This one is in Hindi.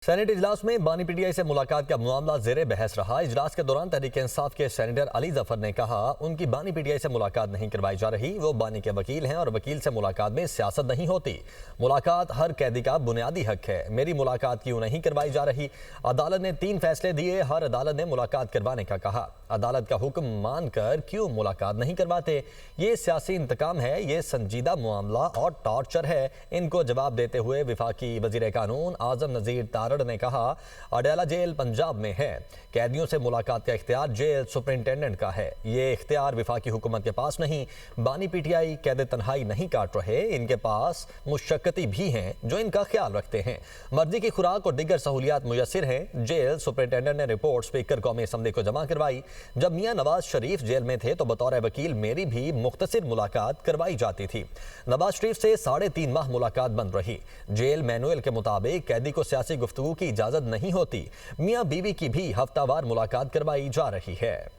सेनेट इजलास में बानी पीटीआई से मुलाकात का मामला जेरे बहस रहा। इजलास के दौरान तहरीक इंसाफ के सेनेटर अली जफर ने कहा उनकी बानी पीटीआई से मुलाकात नहीं करवाई जा रही। वो बानी के वकील हैं और वकील से मुलाकात में सियासत नहीं होती। मुलाकात हर कैदी का बुनियादी हक है। मेरी मुलाकात क्यों नहीं करवाई जा रही? अदालत ने 3 फैसले दिए। हर अदालत ने मुलाकात करवाने का कहा। अदालत का हुक्म मानकर क्यों मुलाकात नहीं करवाते? ये सियासी इंतकाम है, ये संजीदा मामला और टॉर्चर है। इनको जवाब देते हुए वफाकी वजीर कानून आजम नजीर तारड़ ने कहा अडयाला जेल पंजाब में है। कैदियों से मुलाकात का इख्तियार जेल सुपरिंटेंडेंट का है। ये इख्तियार वफाकी हुकूमत के पास नहीं। बानी पीटीआई कैद तन्हाई नहीं काट रहे। इनके पास मुशक्कती भी हैं जो इनका ख्याल रखते हैं। मर्जी की खुराक और दीगर सहूलियात मुयस्सर हैं। जेल सुपरिंटेंडेंट ने रिपोर्ट स्पीकर कौमी असम्बली को जमा करवाई। जब मियां नवाज शरीफ जेल में थे तो बतौर वकील मेरी भी मुख्तसर मुलाकात करवाई जाती थी। नवाज शरीफ से 3.5 माह मुलाकात बंद रही। जेल मैनुअल के मुताबिक कैदी को सियासी गुफ्तगू की इजाजत नहीं होती। मियां बीवी की भी हफ्तावार मुलाकात करवाई जा रही है।